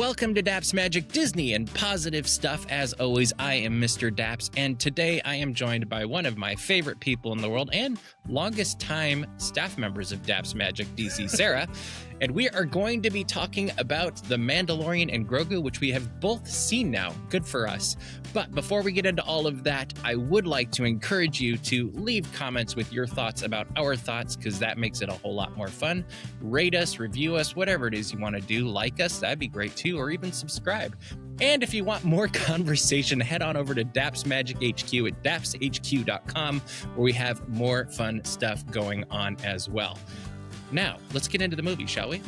Welcome to Daps Magic Disney and Positive Stuff. As always, I am Mr. Daps, and today I am joined by one of my favorite people in the world and longest time staff members of Daps Magic, DC Sarah. And we are going to be talking about The Mandalorian and Grogu, which we have both seen now. Good for us. But before we get into all of that, I would like to encourage you to leave comments with your thoughts about our thoughts, because that makes it a whole lot more fun. Rate us, review us, whatever it is you want to do. Like us, that'd be great too, or even subscribe. And if you want more conversation, head on over to Daps Magic HQ at dapshq.com, where we have more fun stuff going on as well. Now, let's get into the movie, shall we?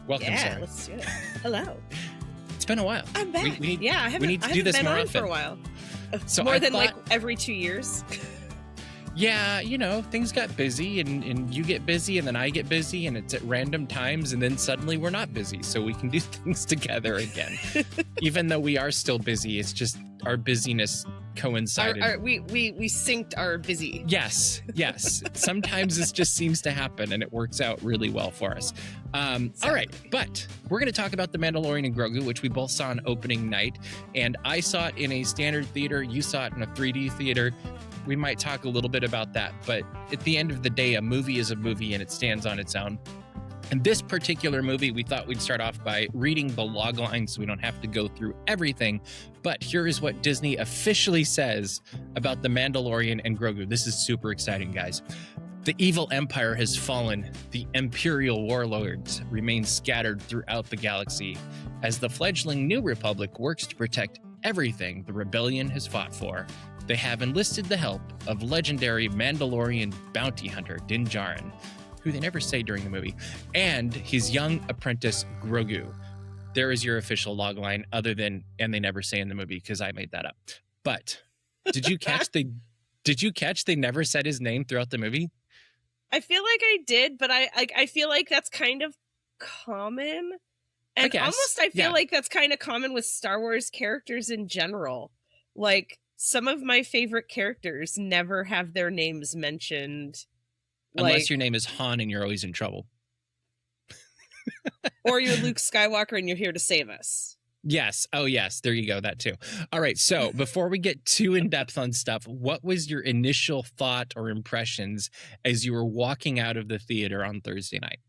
Welcome, Sarah. Let's do it. Hello. It's been a while. I'm back. I haven't been on for a while. So more than like every 2 years. Yeah, you know, things got busy and you get busy and then I get busy and it's at random times and then suddenly we're not busy. So we can do things together again. Even though we are still busy, it's just our busyness coincided. We synced our busy. Yes. Sometimes this just seems to happen and it works out really well for us. All right, but we're going to talk about The Mandalorian and Grogu, which we both saw on opening night. And I saw it in a standard theater. You saw it in a 3D theater. We might talk a little bit about that, but at the end of the day, a movie is a movie and it stands on its own. And this particular movie, we thought we'd start off by reading the log line so we don't have to go through everything. But here is what Disney officially says about The Mandalorian and Grogu. This is super exciting, guys. The evil empire has fallen. The Imperial warlords remain scattered throughout the galaxy as the fledgling New Republic works to protect everything the rebellion has fought for. They have enlisted the help of legendary Mandalorian bounty hunter Din Djarin, who they never say during the movie, and his young apprentice Grogu. There is your official logline, other than, and they never say in the movie because I made that up. But did you catch they never said his name throughout the movie? I feel like I did, but I feel like that's kind of common. And I feel like that's kind of common with Star Wars characters in general. Like, some of my favorite characters never have their names mentioned. Unless your name is Han and you're always in trouble. Or you're Luke Skywalker and you're here to save us. Yes. Oh, yes. There you go. That too. All right. So before we get too in depth on stuff, what was your initial thought or impressions as you were walking out of the theater on Thursday night?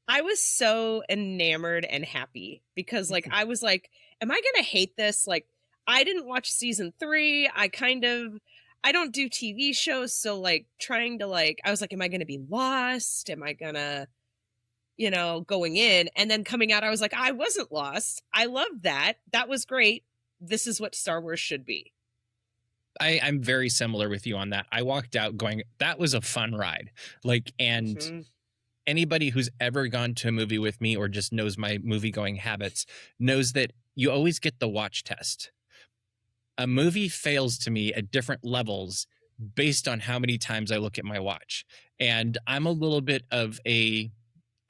I was so enamored and happy because I was like, am I going to hate this? Like, I didn't watch season 3. I don't do TV shows. So trying to I was like, am I going to be lost? Am I going to, going in and then coming out, I was like, I wasn't lost. I loved that. That was great. This is what Star Wars should be. I'm very similar with you on that. I walked out going, that was a fun ride. Anybody who's ever gone to a movie with me or just knows my movie going habits knows that you always get the watch test. A movie fails to me at different levels based on how many times I look at my watch. And I'm a little bit of I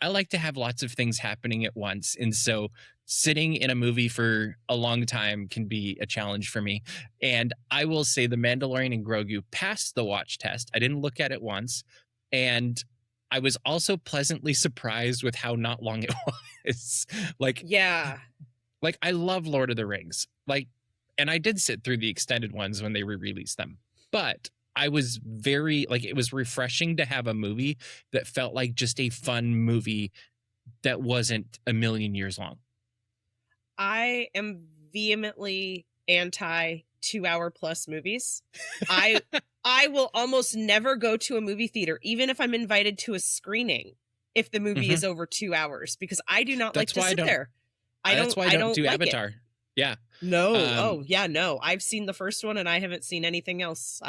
like to have lots of things happening at once. And so sitting in a movie for a long time can be a challenge for me. And I will say The Mandalorian and Grogu passed the watch test. I didn't look at it once. And I was also pleasantly surprised with how not long it was. I love Lord of the Rings. And I did sit through the extended ones when they re-released them. But I was it was refreshing to have a movie that felt like just a fun movie that wasn't a million years long. I am vehemently anti 2-hour plus movies. I will almost never go to a movie theater, even if I'm invited to a screening, if the movie is over 2 hours, because I do not like to sit there. That's why I don't do like Avatar. It. Yeah. No. No. I've seen the first one and I haven't seen anything else.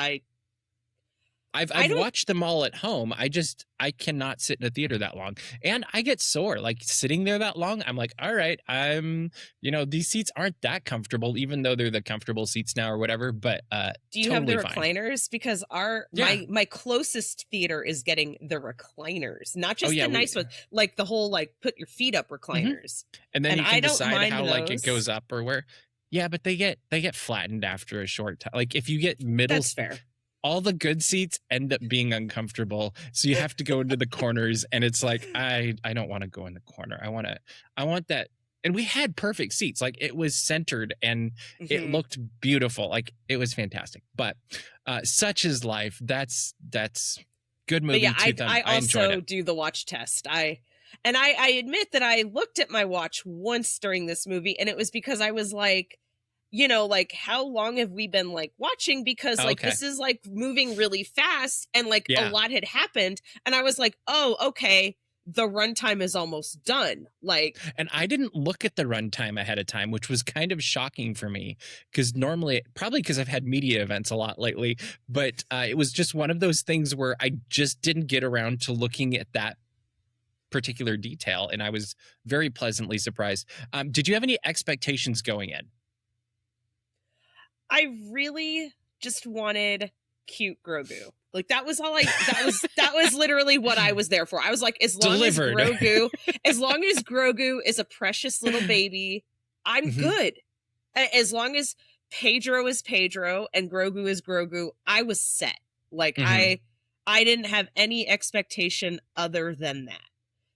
I've watched them all at home. I cannot sit in a theater that long. And I get sore. Sitting there that long, I'm like, all right, these seats aren't that comfortable, even though they're the comfortable seats now or whatever. But do you totally have the recliners? Because my closest theater is getting the recliners, not just the nice ones, the whole put your feet up recliners. And then you can decide how those. It goes up or where. Yeah, but they get flattened after a short time. If you get middle, that's fair. All the good seats end up being uncomfortable, so you have to go into the corners, and it's I don't want to go in the corner. I want that and we had perfect seats. Like it was centered and it Mhm. looked beautiful. Like it was fantastic. But such is life. That's good But movie. yeah, Tooth. I I enjoyed also it. do the watch test. I admit that I looked at my watch once during this movie, and it was because I was like, like, how long have we been like watching? Because like Okay. this is like moving really fast, and like a Yeah. lot had happened, and I was like, oh, okay, the runtime is almost done. Like, And I didn't look at the runtime ahead of time, which was kind of shocking for me because normally, probably because I've had media events a lot lately, but it was just one of those things where I just didn't get around to looking at that particular detail. And I was very pleasantly surprised. Did you have any expectations going in? I really just wanted cute Grogu. Like that was all that was literally what I was there for. I was like, as long Delivered. as long as Grogu is a precious little baby, I'm Mhm. good. As long as Pedro is Pedro and Grogu is Grogu, I was set. Like Mhm. I didn't have any expectation other than that.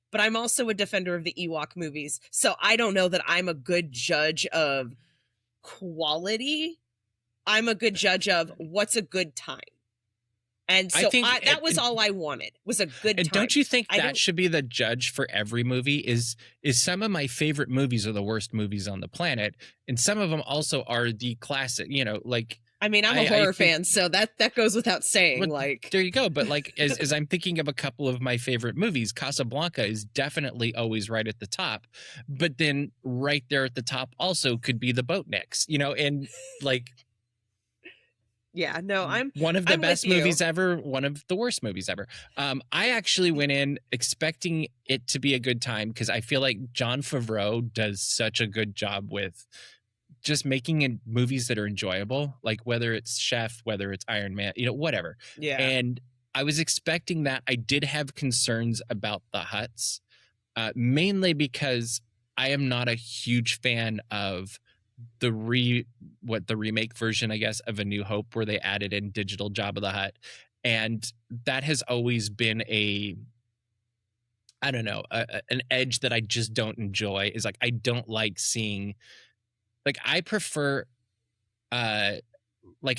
But I'm also a defender of the Ewok movies, so I don't know that I'm a good judge of quality. I'm a good judge of what's a good time. And I so think, that was all I wanted, was a good and time. don't you think I that don't should be the judge for every movie? Is some of my favorite movies are the worst movies on the planet, and some of them also are the classic. Like I mean, I'm a I horror think, fan, so that goes without saying. but Like, there you go. But like as I'm thinking of a couple of my favorite movies, Casablanca is definitely always right at the top. But then right there at the top also could be The Boatniks, and like yeah, no, one of the I'm with best you. movies ever, one of the worst movies ever. I actually went in expecting it to be a good time because I feel like Jon Favreau does such a good job with just making movies that are enjoyable, like whether it's Chef, whether it's Iron Man, whatever. Yeah. And I was expecting that. I did have concerns about the Hutts, mainly because I am not a huge fan of the remake version, I guess, of A New Hope, where they added in digital Jabba the Hutt, and that has always been I don't know, an edge that I just don't enjoy. Is like I don't like seeing, like uh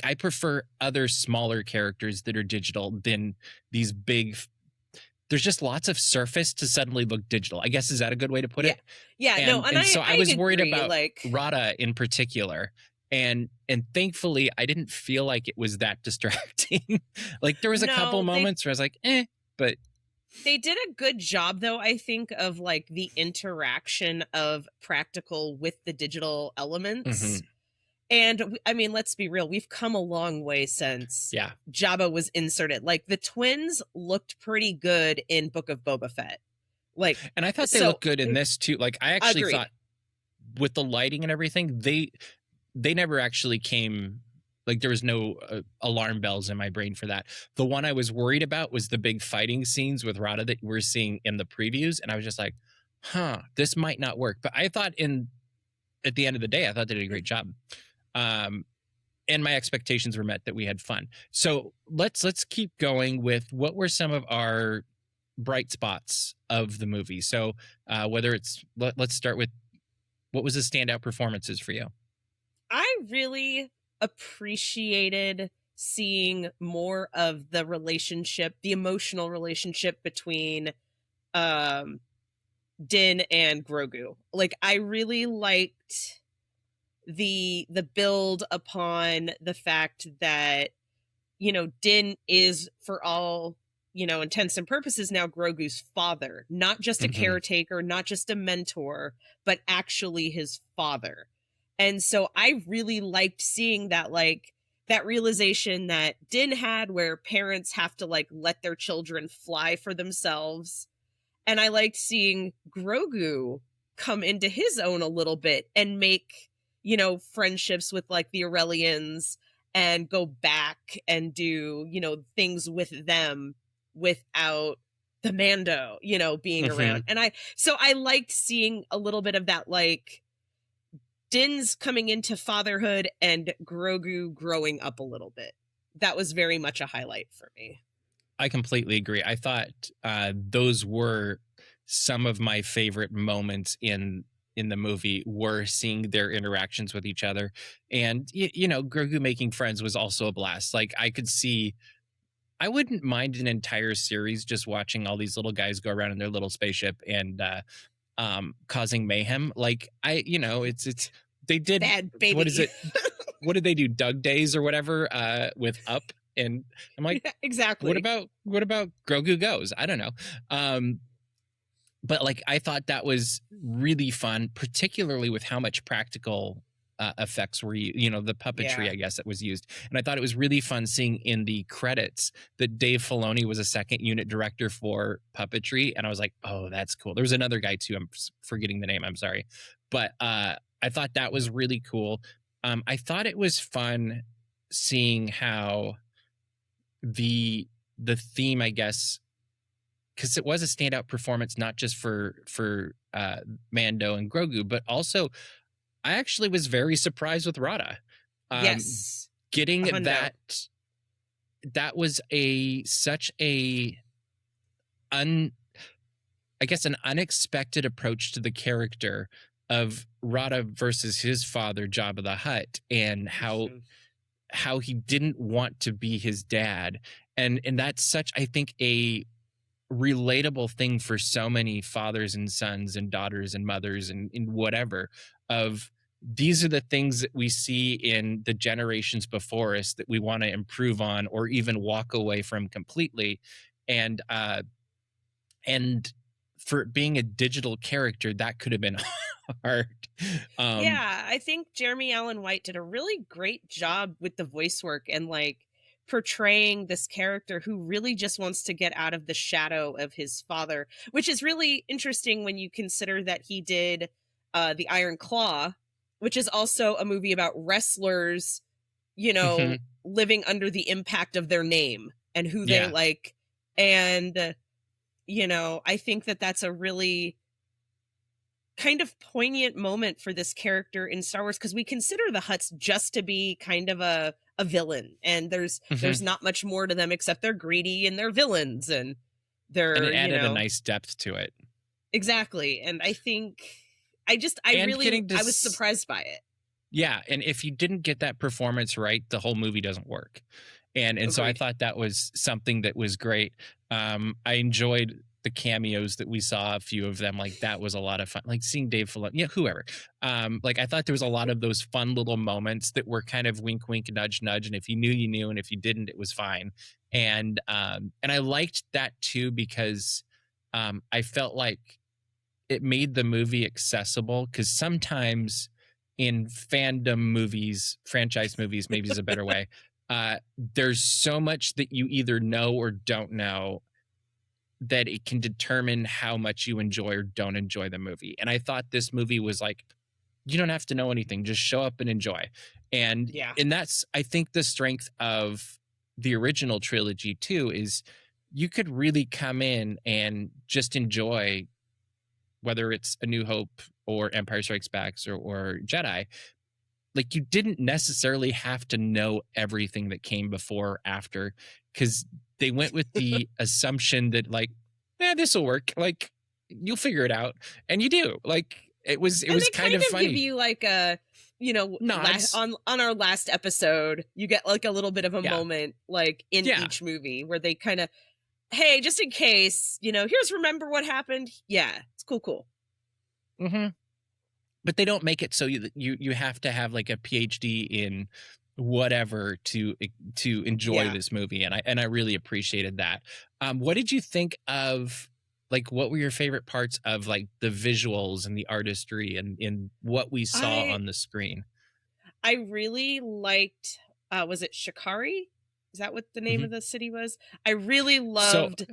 I prefer other smaller characters that are digital than these big. There's just lots of surface to suddenly look digital, I guess. Is that a good way to put it? Yeah, no, and So I I was worried agree, about like, Rada in particular. And thankfully I didn't feel like it was that distracting. Like there was a couple no, moments where I was like, but they did a good job though, I think, of like the interaction of practical with the digital elements. mhm, And I mean, let's be real, we've come a long way since yeah. Jabba was inserted. Like the twins looked pretty good in Book of Boba Fett. Like, And I thought they so looked good in this too. Like I actually agreed. thought with the lighting and everything, they never actually came, like there was no alarm bells in my brain for that. The one I was worried about was the big fighting scenes with Rada that we're seeing in the previews, and I was just like, this might not work. But I thought at the end of the day, I thought they did a great job. And my expectations were met that we had fun. So let's keep going with what were some of our bright spots of the movie. So whether it's let's start with what was the standout performances for you? I really appreciated seeing more of the relationship, the emotional relationship between Din and Grogu. Like I really liked the build upon the fact that Din is, for all intents and purposes, now Grogu's father, not just a caretaker, not just a mentor, but actually his father. And so I really liked seeing that, like that realization that Din had, where parents have to like let their children fly for themselves. And I liked seeing Grogu come into his own a little bit and make friendships with like the Aurelians and go back and do things with them without the Mando being around. And I liked seeing a little bit of that, like Din's coming into fatherhood and Grogu growing up a little bit. That was very much a highlight for me. I completely agree. I thought those were some of my favorite moments in in the movie were seeing their interactions with each other. And you know, Grogu making friends was also a blast. Like I wouldn't mind an entire series just watching all these little guys go around in their little spaceship and causing mayhem. Like it's they did Bad baby. what is it? What did they do? Doug Days or whatever with Up, and I'm like, yeah, exactly. What about Grogu Goes? I don't know. But like I thought that was really fun, particularly with how much practical effects were the puppetry, I guess, that was used. And I thought it was really fun seeing in the credits that Dave Filoni was a second unit director for puppetry, and I was like, oh, that's cool. There was another guy too, I'm forgetting the name, I'm sorry, but I thought that was really cool. I thought it was fun seeing how the theme, I guess, because it was a standout performance, not just for Mando and Grogu, but also I actually was very surprised with Rada. Yes, getting that was such a an unexpected approach to the character of Rada versus his father, Jabba the Hutt, and how he didn't want to be his dad, and that's such, I think, a relatable thing for so many fathers and sons and daughters and mothers and whatever. Of these are the things that we see in the generations before us that we want to improve on or even walk away from completely, and for being a digital character, that could have been hard. Yeah, I think Jeremy Allen White did a really great job with the voice work and like portraying this character who really just wants to get out of the shadow of his father, which is really interesting when you consider that he did The Iron Claw, which is also a movie about wrestlers, living under the impact of their name and who they like. And, I think that that's a really kind of poignant moment for this character in Star Wars, because we consider the Hutts just to be kind of a villain, and there's not much more to them except they're greedy and they're villains, and it added a nice depth to it. Exactly. And I think I was surprised by it. Yeah, and if you didn't get that performance right, the whole movie doesn't work. And so I thought that was something that was great. I enjoyed the cameos that we saw, a few of them. Like that was a lot of fun, like seeing Dave Filoni, whoever. Like I thought there was a lot of those fun little moments that were kind of wink wink, nudge nudge, and if you knew, you knew, and if you didn't, it was fine. And I liked that too, because I felt like it made the movie accessible, because sometimes in fandom movies, franchise movies maybe is a better way, there's so much that you either know or don't know that it can determine how much you enjoy or don't enjoy the movie. And I thought this movie was like, you don't have to know anything, just show up and enjoy. And that's, I think, the strength of the original trilogy too, is you could really come in and just enjoy, whether it's A New Hope or Empire Strikes Back or Jedi. Like, you didn't necessarily have to know everything that came before or after, because they went with the assumption that, like, this will work. Like, you'll figure it out, and you do. Like, it was kind of funny. Give you like a, on our last episode, you get like a little bit of a moment, like in each movie, where they kind of, hey, just in case, here's remember what happened. Yeah, it's cool. Mm-hmm. But they don't make it so you have to have like a PhD in whatever to enjoy this movie, and I really appreciated that. What did you think of, like, what were your favorite parts of like the visuals and the artistry and in what we saw on the screen? I really liked, was it Shikari? Is that what the name of the city was? I really loved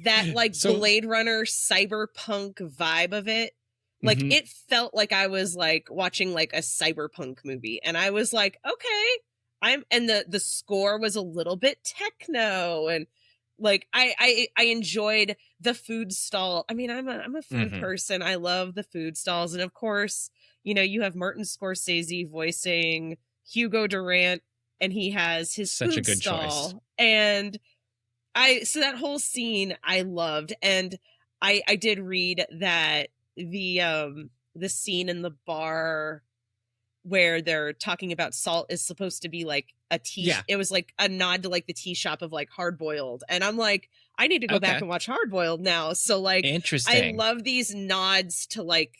that like Blade Runner cyberpunk vibe of it. Like it felt like I was like watching like a cyberpunk movie, and I was like, okay, and the score was a little bit techno, and like I enjoyed the food stall. I mean, I'm a food person. I love the food stalls, and of course, you have Martin Scorsese voicing Hugo Durant, and he has his such food a good stall, choice. and so that whole scene I loved, and I did read that the the scene in the bar where they're talking about salt is supposed to be like a tea. Yeah. It was like a nod to like the tea shop of like Hard Boiled. And I'm like, I need to go back and watch Hard Boiled now. So like, interesting. I love these nods to like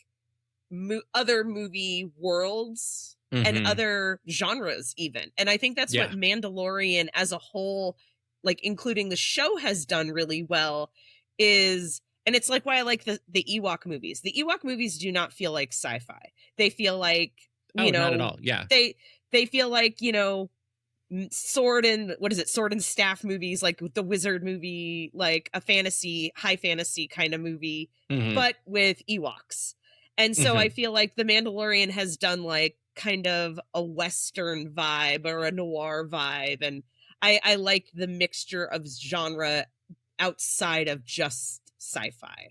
other movie worlds and other genres even. And I think that's what Mandalorian as a whole, like including the show, has done really well is, and it's like why I like the Ewok movies. The Ewok movies do not feel like sci-fi. They feel like, you know, not at all. Yeah. They feel like, you know, sword and staff movies, like the wizard movie, like a high fantasy kind of movie, but with Ewoks. And so I feel like The Mandalorian has done like kind of a Western vibe or a noir vibe. And I like the mixture of genre outside of just sci-fi.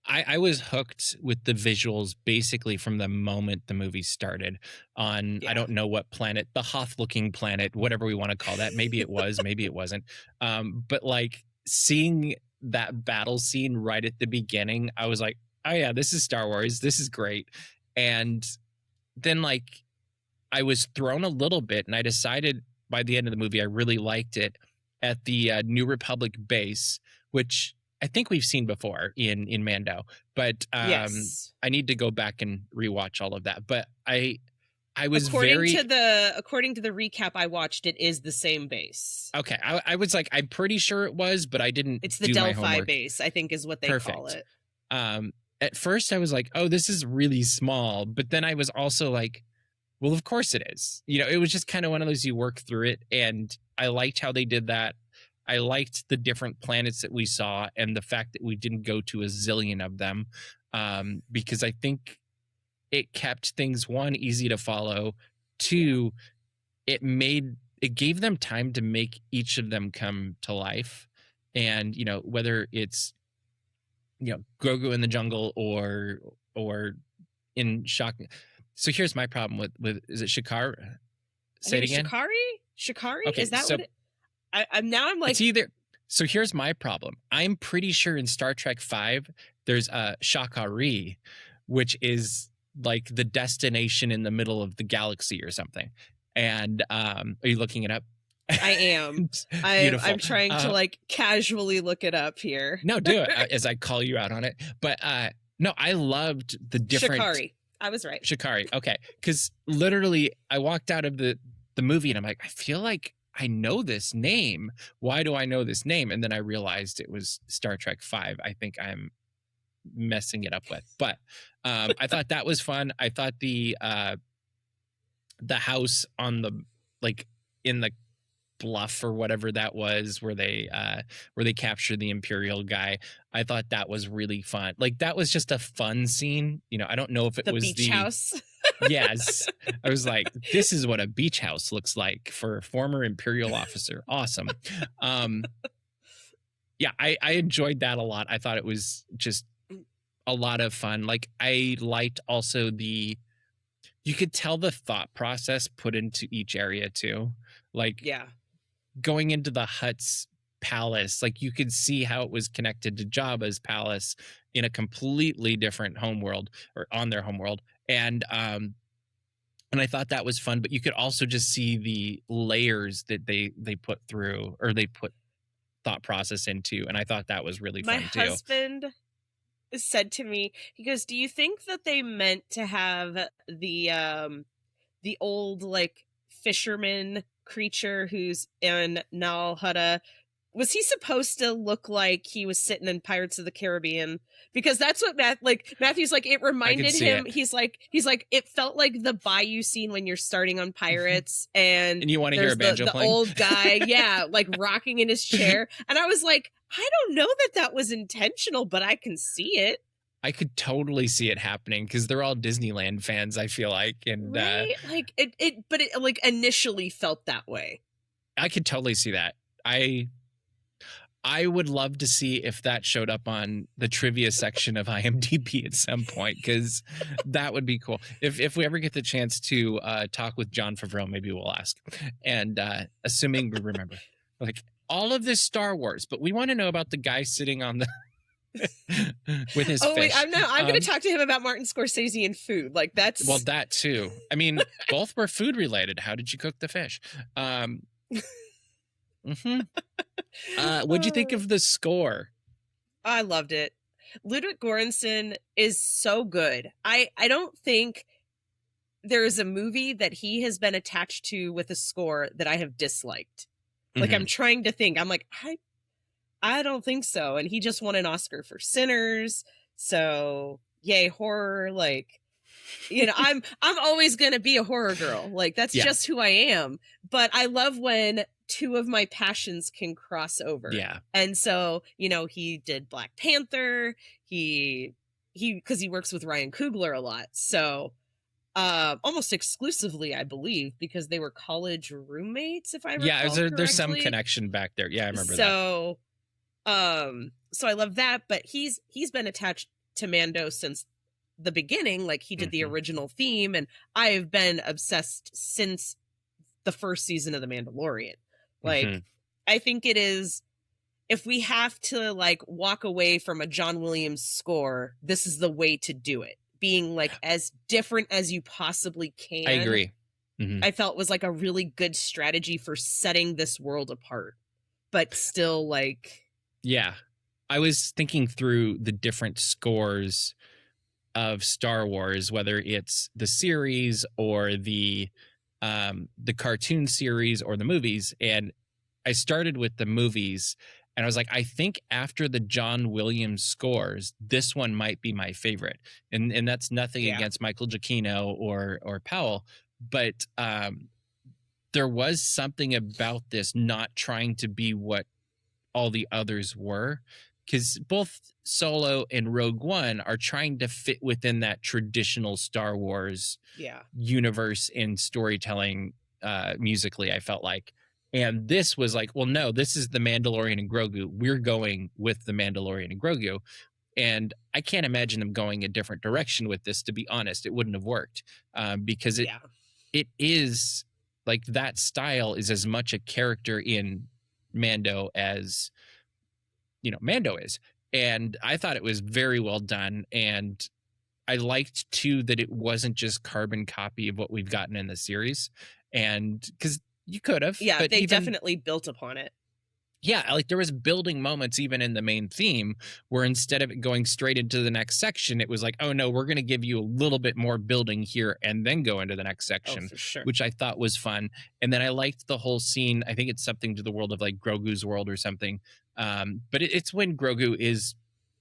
I was hooked with the visuals basically from the moment the movie started on, I don't know what planet, the Hoth-looking planet, whatever we want to call that. Maybe it was, maybe it wasn't. But like seeing that battle scene right at the beginning, I was like, oh yeah, this is Star Wars. This is great. And then like I was thrown a little bit and I decided by the end of the movie, I really liked it at the New Republic base, which I think we've seen before in Mando, but I need to go back and rewatch all of that. But I was according to the recap I watched, it is the same base. Okay, I was like, I'm pretty sure it was, but I didn't. It's the Delphi base, I think, is what they call it. At first, I was like, oh, this is really small, but then I was also like, well, of course it is. You know, it was just kind of one of those, you work through it, and I liked how they did that. I liked the different planets that we saw and the fact that we didn't go to a zillion of them, because I think it kept things, one, easy to follow, two, it gave them time to make each of them come to life. And, you know, whether it's, you know, Grogu in the jungle or in Shock. So here's my problem with is it Shikari? Say it again. Shikari? Okay, is that what it... I'm like, it's either. So here's my problem. I'm pretty sure in Star Trek V there's a Shikari, which is like the destination in the middle of the galaxy or something. And are you looking it up? I am. I'm trying to like casually look it up here. No, do it as I call you out on it. But no, I loved the different. Shikari. I was right. Shikari. Okay, because literally I walked out of the movie and I'm like, I feel like I know this name. Why do I know this name? And then I realized it was Star Trek V. I think I'm messing it up with. But I thought that was fun. I thought the house on the, like, in the bluff or whatever that was, where they captured the Imperial guy, I thought that was really fun. Like, that was just a fun scene. You know, I don't know if it was the beach house. Yes. I was like, this is what a beach house looks like for a former Imperial officer. Awesome. Yeah, I enjoyed that a lot. I thought it was just a lot of fun. Like, I liked also you could tell the thought process put into each area too. Like, going into the Hutt's palace, like, you could see how it was connected to Jabba's palace in a completely different homeworld, or on their homeworld. And I thought that was fun, but you could also just see the layers that they put through, or they put thought process into. And I thought that was really fun too. My husband said to me, he goes, do you think that they meant to have the old, like, fisherman creature who's in Nal Hutta, was he supposed to look like he was sitting in Pirates of the Caribbean? Because that's what Matthew's like, it reminded him. He's like, it felt like the bayou scene when you're starting on Pirates, and you want to hear a banjo the playing? old guy, like rocking in his chair. And I was like, I don't know that was intentional, but I can see it. I could totally see it happening because they're all Disneyland fans, I feel like. And right? Like but it like initially felt that way. I could totally see that. I would love to see if that showed up on the trivia section of IMDb at some point, because that would be cool. If we ever get the chance to talk with Jon Favreau, maybe we'll ask. And assuming we remember, like, all of this Star Wars, but we want to know about the guy sitting on with his Oh fish. wait, I'm going to talk to him about Martin Scorsese and food. Like that's well, that too. I mean, both were food related. How did you cook the fish? What'd you think of the score? I loved it. Ludwig Göransson is so good. I don't think there is a movie that he has been attached to with a score that I have disliked. Like I'm trying to think. I'm like, I don't think so. And he just won an Oscar for Sinners. So yay, horror. Like, you know, I'm always gonna be a horror girl. Like that's just who I am. But I love when two of my passions can cross over. Yeah. And so, you know, he did Black Panther. He because he works with Ryan Coogler a lot. So almost exclusively, I believe, because they were college roommates, if I recall correctly. There's some connection back there. Yeah, I remember that. So I love that, but he's been attached to Mando since the beginning. Like he did the original theme, and I have been obsessed since the first season of The Mandalorian. Like I think it is, if we have to like walk away from a John Williams score, this is the way to do it. Being like as different as you possibly can. I agree. I felt was like a really good strategy for setting this world apart, but still like. Yeah. I was thinking through the different scores of Star Wars, whether it's the series or the cartoon series or the movies. And I started with the movies and I was like, I think after the John Williams scores, this one might be my favorite. And that's nothing against Michael Giacchino or Powell, but there was something about this not trying to be what all the others were, because both Solo and Rogue One are trying to fit within that traditional Star Wars universe in storytelling musically, I felt like. And this was like, well, no, this is the Mandalorian and Grogu. We're going with the Mandalorian and Grogu. And I can't imagine them going a different direction with this, to be honest. It wouldn't have worked because it is like that style is as much a character in Mando as, you know, Mando is. And I thought it was very well done. And I liked, too, that it wasn't just carbon copy of what we've gotten in the series. And because you could have. Yeah, but they definitely built upon it. Yeah, like there was building moments even in the main theme where instead of it going straight into the next section, it was like, oh, no, we're going to give you a little bit more building here and then go into the next section, for sure. Which I thought was fun. And then I liked the whole scene. I think it's something to the world of like Grogu's world or something. But it's when Grogu is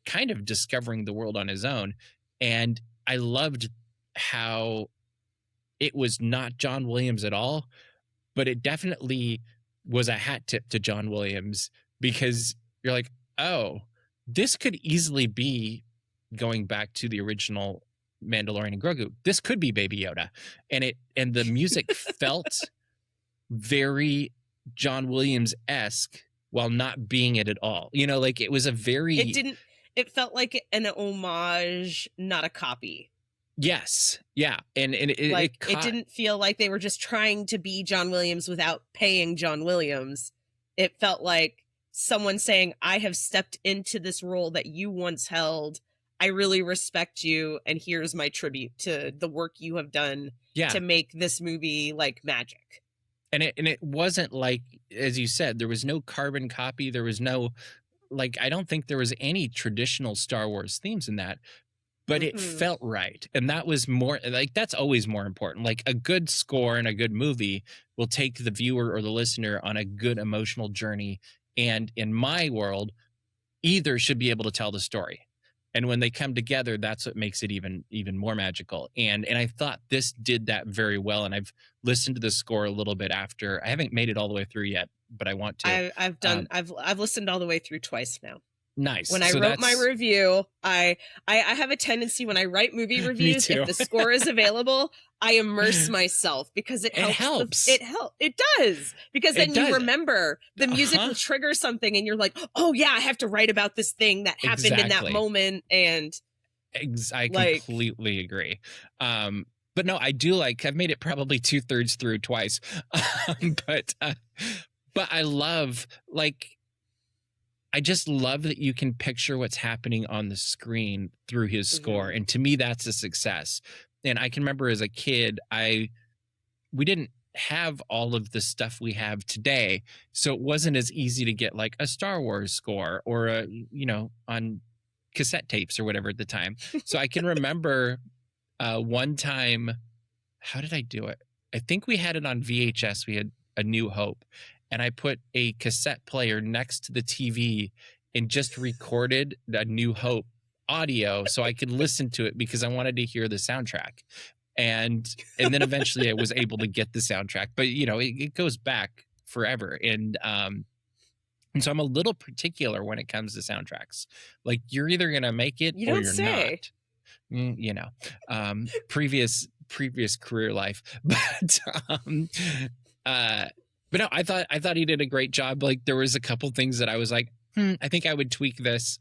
kind of discovering the world on his own. And I loved how it was not John Williams at all, but it definitely was a hat tip to John Williams, because you're like, oh, this could easily be going back to the original Mandalorian and Grogu. This could be Baby Yoda. And the music felt very John Williams-esque while not being it at all. You know, like it was a very... It felt like an homage, not a copy. Yes. Yeah. And it didn't feel like they were just trying to be John Williams without paying John Williams. It felt like someone saying, I have stepped into this role that you once held. I really respect you. And here's my tribute to the work you have done to make this movie like magic. And it wasn't like, as you said, there was no carbon copy. There was no, like, I don't think there was any traditional Star Wars themes in that. But it felt right. And that was more like, that's always more important. Like a good score and a good movie will take the viewer or the listener on a good emotional journey. And in my world, either should be able to tell the story. And when they come together, that's what makes it even more magical. And I thought this did that very well. And I've listened to the score a little bit after. I haven't made it all the way through yet, but I want to. I've listened all the way through twice now. Nice. When I wrote my review, I have a tendency when I write movie reviews, if the score is available, I immerse myself because it helps. It does. Because then you remember the music will trigger something and you're like, oh yeah, I have to write about this thing that happened in that moment. And I completely agree. But no, I do like, I've made it probably 2/3 through twice. But I love, like, I just love that you can picture what's happening on the screen through his score. And to me, that's a success. And I can remember as a kid, we didn't have all of the stuff we have today. So it wasn't as easy to get like a Star Wars score or on cassette tapes or whatever at the time. So I can remember one time, how did I do it? I think we had it on VHS. We had A New Hope. And I put a cassette player next to the TV and just recorded A New Hope audio so I could listen to it because I wanted to hear the soundtrack. And then eventually I was able to get the soundtrack. But, it goes back forever. And so I'm a little particular when it comes to soundtracks. Like, you're either going to make it or you're not. Previous career life. But no, I thought he did a great job. Like, there was a couple things that I was like, I think I would tweak this.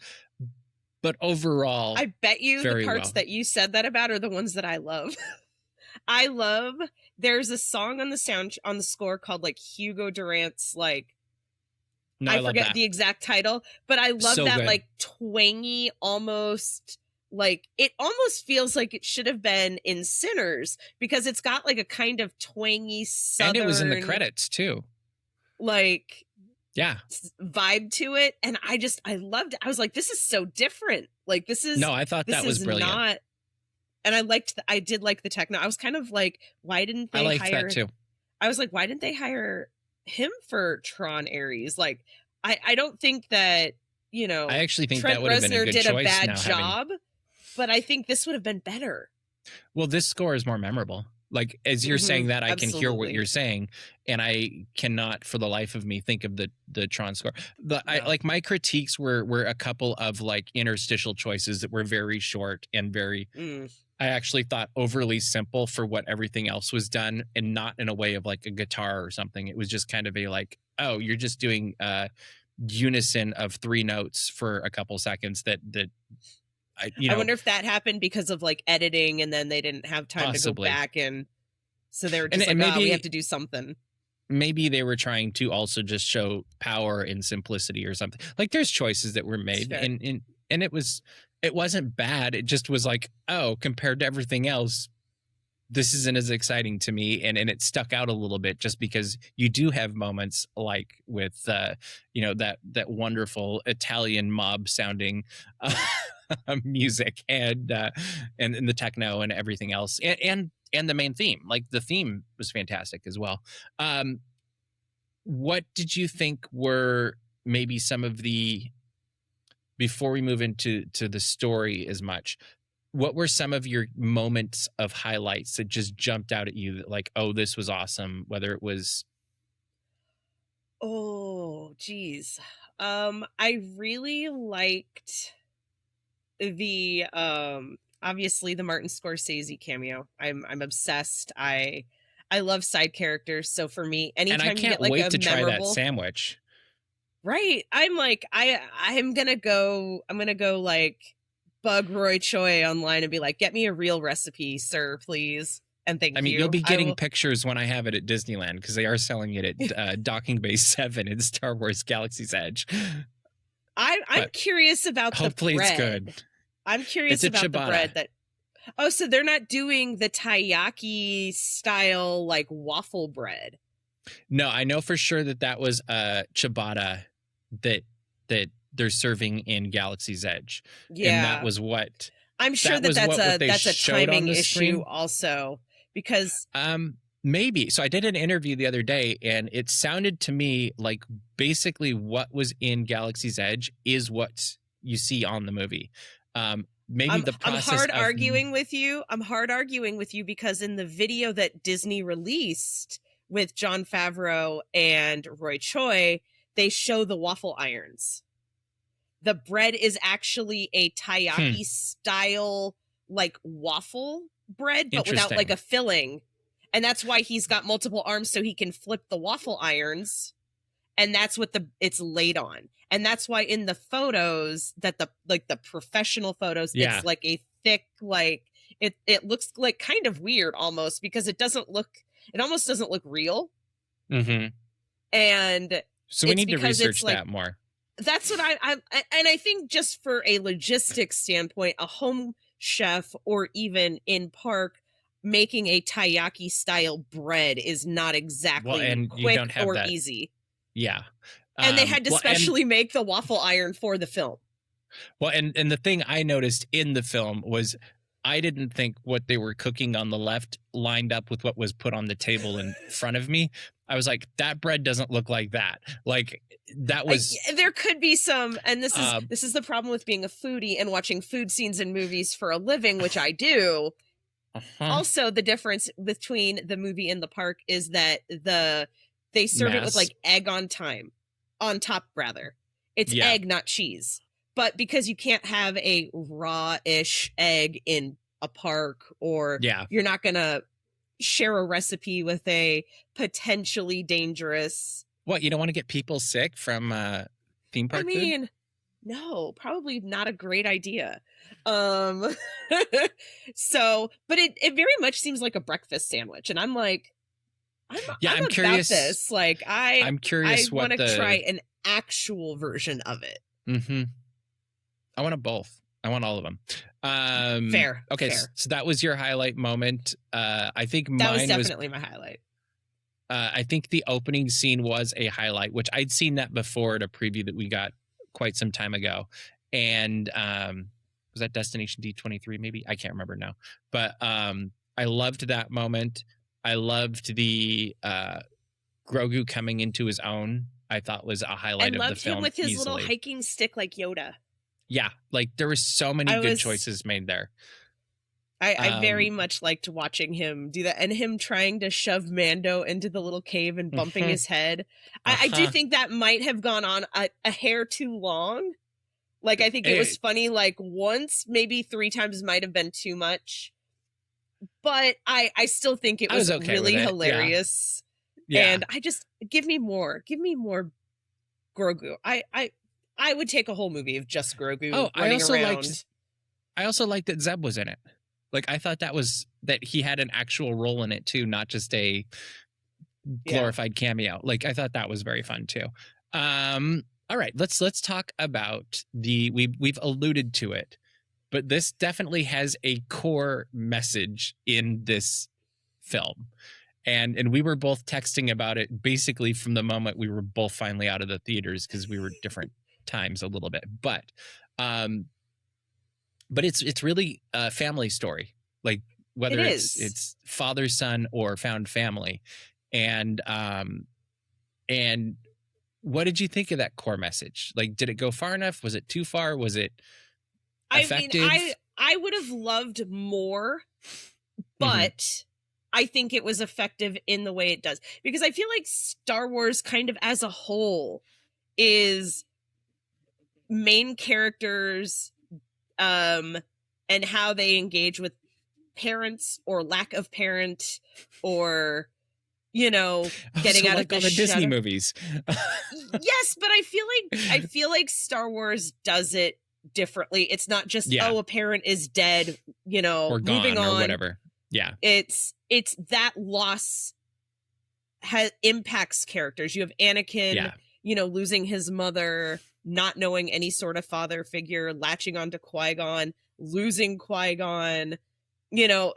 But overall, I bet you the parts that you said that about are the ones that I love. There's a song on the score called like Hugo Durant's like, I forget the exact title, but I love that good. Like twangy, almost like it almost feels like it should have been in Sinners because it's got like a kind of twangy southern, and it was in the credits too, like vibe to it. And I loved it. I was like, this is so different. Like I thought that was brilliant. And I did like the techno. I was kind of like, why didn't they hire that too? I was like, why didn't they hire him for Tron Ares? Like, I don't think that, I actually think Trent that would have been a good choice. Trent Reznor did a bad job, but I think this would have been better. Well, this score is more memorable. Like, as you're saying that, I can hear what you're saying, and I cannot for the life of me think of the Tron score. My critiques were a couple of like interstitial choices that were very short and very I actually thought overly simple for what everything else was done, and not in a way of like a guitar or something. It was just kind of a like, oh, you're just doing unison of 3 notes for a couple seconds I wonder if that happened because of like editing, and then they didn't have time to go back, and so they were just maybe, we have to do something. Maybe they were trying to also just show power and simplicity or something. Like, there's choices that were made, and it wasn't bad. It just was like, oh, compared to everything else, this isn't as exciting to me, and it stuck out a little bit just because you do have moments like with that wonderful Italian mob sounding music and the techno and everything else, and the main theme. Like, the theme was fantastic as well. What did you think were maybe some of the, before we move into the story as much, what were some of your moments of highlights that just jumped out at you that like, oh, this was awesome? Whether it was, oh, geez, I really liked the obviously the Martin Scorsese cameo. I'm obsessed. I love side characters. So for me, anytime you get like a memorable, try that sandwich. Right. I'm like, I'm gonna go like bug Roy Choi online and be like, get me a real recipe, sir, please. And thank you. I mean, you'll be getting pictures when I have it at Disneyland, because they are selling it at Docking Bay 7 in Star Wars Galaxy's Edge. I'm curious about the bread. Hopefully it's good. I'm curious about ciabatta. The bread that. Oh, so they're not doing the taiyaki style like waffle bread. No, I know for sure that was ciabatta that they're serving in Galaxy's Edge. Yeah, and that was what I'm sure that's a timing issue also, because maybe. So I did an interview the other day, and it sounded to me like basically what was in Galaxy's Edge is what you see on the movie. Maybe the process. I'm hard arguing with you because in the video that Disney released with Jon Favreau and Roy Choi, they show the waffle irons. The bread is actually a taiyaki style like waffle bread, but without like a filling. And that's why he's got multiple arms, so he can flip the waffle irons. And that's what it's laid on. And that's why in the photos that the professional photos, it's like a thick, like it looks like kind of weird almost, because it almost doesn't look real. Mm-hmm. And so we need to research that more. that's what and I think just for a logistics standpoint, a home chef or even in park making a taiyaki style bread is not exactly and you quick don't have or that. easy. Yeah. And they had to specially make the waffle iron for the film. Well, and the thing I noticed in the film was I didn't think what they were cooking on the left lined up with what was put on the table in front of me. I was like, that bread doesn't look like that. Like that was there could be some, and this is the problem with being a foodie and watching food scenes in movies for a living, which I do. Also, the difference between the movie and the park is that they serve it with like egg on top rather. It's egg, not cheese. But because you can't have a raw-ish egg in a park, or you're not going to share a recipe with a potentially dangerous... What, you don't want to get people sick from theme park food? No, probably not a great idea. So, but it very much seems like a breakfast sandwich. And I'm like, I'm curious. About this. Like, I'm curious I want to try an actual version of it. Mm-hmm. I want them both. I want all of them. Fair. Okay, fair. So that was your highlight moment. I think that mine was definitely my highlight. I think the opening scene was a highlight, which I'd seen that before at a preview that we got quite some time ago. And was that Destination D23 maybe? I can't remember now. But I loved that moment. I loved the Grogu coming into his own. I thought was a highlight of the film. I loved him with his easily. little hiking stick like Yoda. Yeah, like there were so many good choices made there. I very much liked watching him do that, and him trying to shove Mando into the little cave and bumping his head. I do think that might have gone on a hair too long. Like, I think it was funny, like, once, maybe 3 times might have been too much. But I still think it was okay really hilarious. Yeah. And I just, give me more Grogu. I would take a whole movie of just Grogu running around. I also liked that Zeb was in it. Like, I thought that he had an actual role in it too, not just a glorified cameo. Like, I thought that was very fun too. All right, let's talk about we've alluded to it, but this definitely has a core message in this film. And we were both texting about it basically from the moment we were both finally out of the theaters, because we were different times a little bit. But it's really a family story, like whether it's father, son, or found family. And what did you think of that core message? Like, did it go far enough? Was it too far? Was it effective? I mean, I would have loved more, but I think it was effective in the way it does, because I feel like Star Wars kind of as a whole is main characters and how they engage with parents or lack of parent, or getting out of all the Disney movies. Yes, but I feel like Star Wars does it differently. It's not just a parent is dead, or gone, moving on or whatever. Yeah, it's that loss impacts characters. You have Anakin, losing his mother, not knowing any sort of father figure, latching onto Qui-Gon, losing Qui-Gon,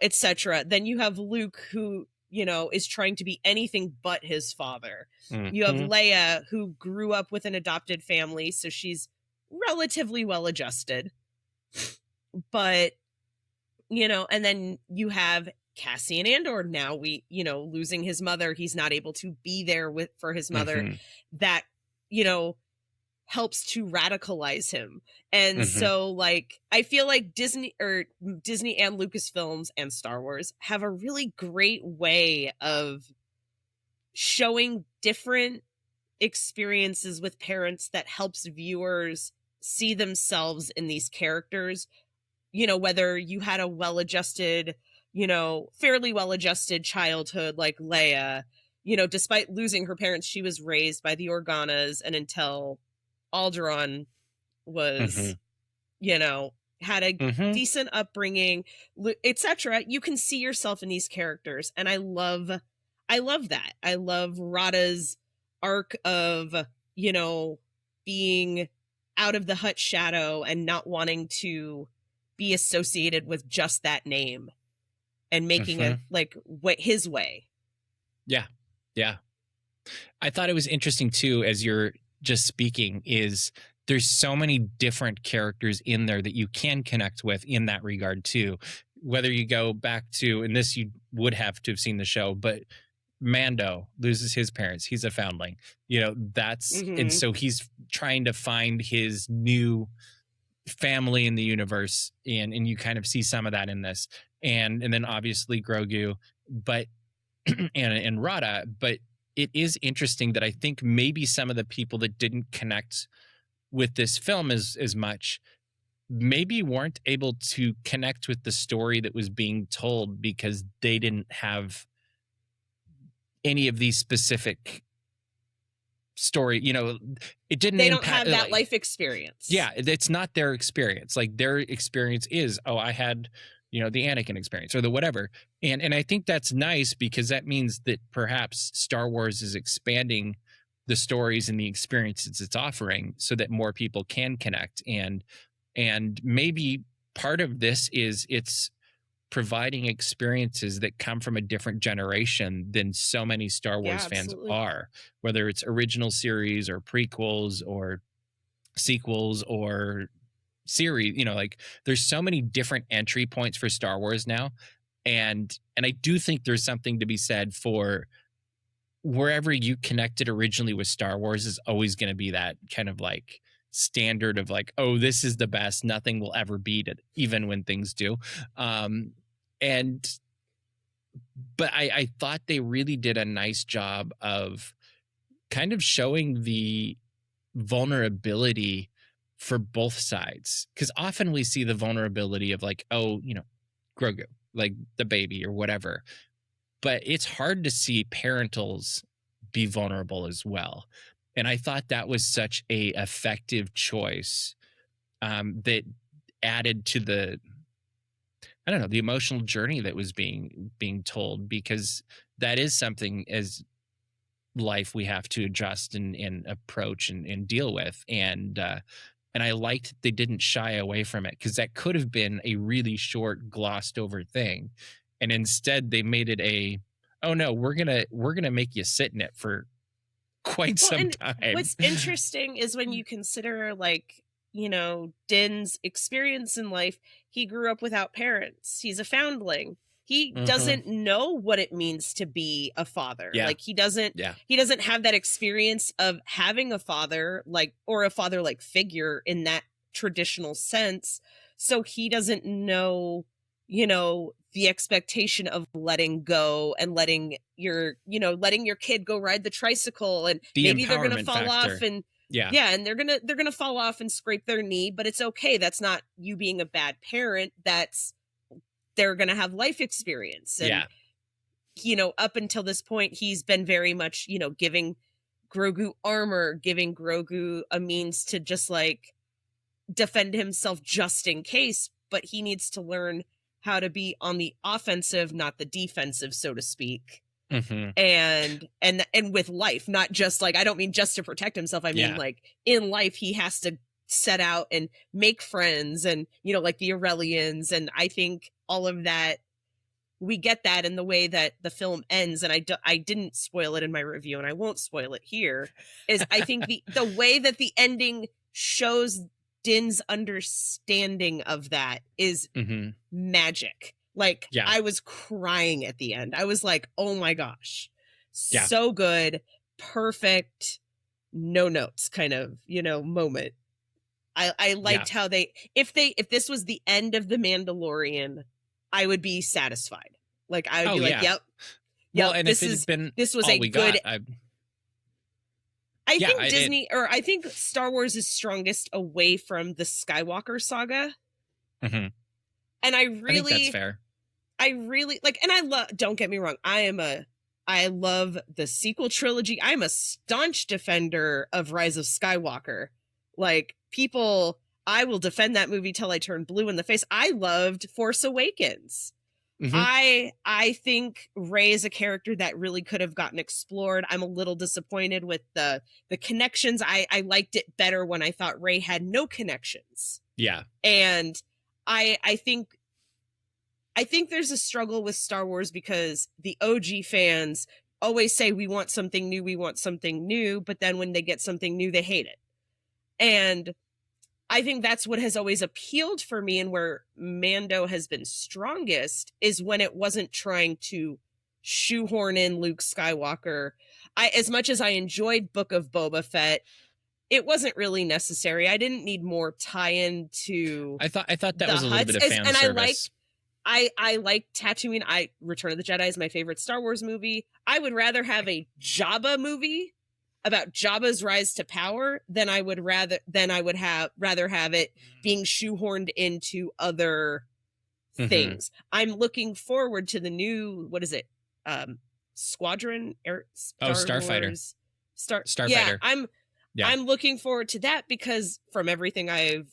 etc. Then you have Luke, who is trying to be anything but his father. You have Leia, who grew up with an adopted family, so she's relatively well adjusted. But, and then you have Cassian Andor now, losing his mother. He's not able to be there for his mother. That, helps to radicalize him. And so, like, I feel like Disney and Lucasfilms and Star Wars have a really great way of showing different experiences with parents that helps viewers see themselves in these characters. Whether you had a well-adjusted, fairly well-adjusted childhood like Leia, despite losing her parents, she was raised by the Organas, and until Alderaan was, had a decent upbringing, etc. You can see yourself in these characters, and I love that. I love Rada's arc of, being out of the Hutt shadow and not wanting to be associated with just that name and making it like his way. Yeah. Yeah. I thought it was interesting too, as you're just speaking, is there's so many different characters in there that you can connect with in that regard too. Whether you go back to, and this you would have to have seen the show, but Mando loses his parents. He's a foundling, you know, that's, and so he's trying to find his new family in the universe. And you kind of see some of that in this. And then obviously Grogu, but, and Rada, but it is interesting that I think maybe some of the people that didn't connect with this film as much maybe weren't able to connect with the story that was being told because they didn't have any of these specific story, you know, it didn't they don't have that life experience. Yeah, it's not their experience. Like their experience is, oh, I had, you know, the Anakin experience or the whatever. And I think that's nice because that means that perhaps Star Wars is expanding the stories and the experiences it's offering so that more people can connect. And maybe part of this is it's providing experiences that come from a different generation than so many Star Wars fans are, whether it's original series or prequels or sequels or series, you know, like there's so many different entry points for Star Wars now. And I do think there's something to be said for wherever you connected originally with Star Wars is always going to be that kind of like standard of like, oh, this is the best. Nothing will ever beat it, even when things do. But I thought they really did a nice job of kind of showing the vulnerability for both sides. Because often we see the vulnerability of like, oh, you know, Grogu, like the baby or whatever. But it's hard to see parentals be vulnerable as well. And I thought that was such a effective choice that added to the, I don't know, the emotional journey that was being told, because that is something as life we have to adjust and approach and deal with. And I liked they didn't shy away from it, because that could have been a really short, glossed over thing. And instead they made it a, oh no, we're gonna make you sit in it for quite some time. What's interesting is when you consider, like, you know, Din's experience in life, he grew up without parents. He's a foundling. He doesn't know what it means to be a father. Yeah. Like he doesn't have that experience of having a father, like, or a father like figure in that traditional sense. So he doesn't know, you know, the expectation of letting go and letting your kid go ride the tricycle, and maybe they're going to fall off and and they're going to fall off and scrape their knee, but it's okay. That's not you being a bad parent. They're going to have life experience. And, you know, up until this point, he's been very much, you know, giving Grogu armor, giving Grogu a means to just like defend himself just in case, but he needs to learn how to be on the offensive, not the defensive, so to speak. And with life, not just like, I don't mean just to protect himself. I mean, like in life, he has to set out and make friends and, you know, like the Aurelians. And I think all of that, we get that in the way that the film ends. And I didn't spoil it in my review, and I won't spoil it here, is I think the way that the ending shows Din's understanding of that is magic. Like I was crying at the end. I was like, oh my gosh, so good. Perfect. No notes kind of, you know, moment. I liked how if this was the end of The Mandalorian, I would be satisfied. Like I would be like, yep. Well, and this was a good. I think Star Wars is strongest away from the Skywalker saga. And I think that's fair. I really like, and I love, don't get me wrong, I love the sequel trilogy. I'm a staunch defender of Rise of Skywalker. Like I will defend that movie till I turn blue in the face. I loved Force Awakens. I think Rey is a character that really could have gotten explored. I'm a little disappointed with the connections. I liked it better when I thought Rey had no connections. Yeah. And I think there's a struggle with Star Wars because the OG fans always say we want something new, but then when they get something new, they hate it. And I think that's what has always appealed for me, and where Mando has been strongest is when it wasn't trying to shoehorn in Luke Skywalker. As much as I enjoyed Book of Boba Fett, it wasn't really necessary. I didn't need more tie-in to. I thought that was a little bit of fan service. I like Tatooine. Return of the Jedi is my favorite Star Wars movie. I would rather have a Jabba movie about Jabba's rise to power than I would rather have it being shoehorned into other things. I'm looking forward to the new, what is it? Squadron Starfighter. Starfighter. I'm looking forward to that because from everything I've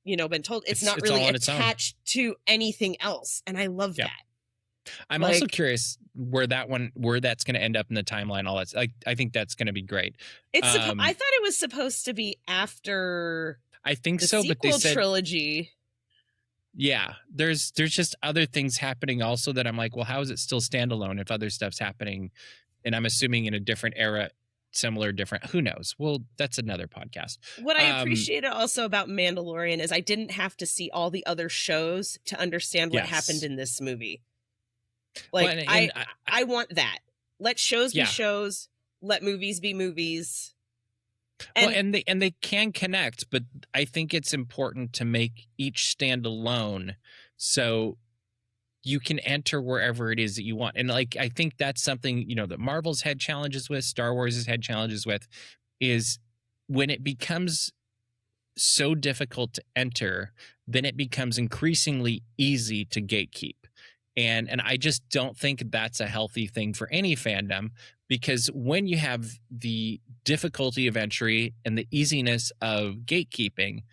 been told, it's not really attached to anything else, and I love that. I'm also curious where that's going to end up in the timeline. All that, I think that's going to to be great. I thought it was supposed to be after. I think the so, but they said trilogy. Yeah, there's just other things happening also that I'm like, well, how is it still standalone if other stuff's happening? And I'm assuming in a different era, similar, different. Who knows? Well, that's another podcast. What I appreciated also about Mandalorian is I didn't have to see all the other shows to understand what happened in this movie. Like, well, I want that. Let shows be shows. Let movies be movies. And they can connect, but I think it's important to make each stand alone so you can enter wherever it is that you want. And I think that's something, that Marvel's had challenges with, Star Wars has had challenges with, is when it becomes so difficult to enter, then it becomes increasingly easy to gatekeep. And I just don't think that's a healthy thing for any fandom, because when you have the difficulty of entry and the easiness of gatekeeping,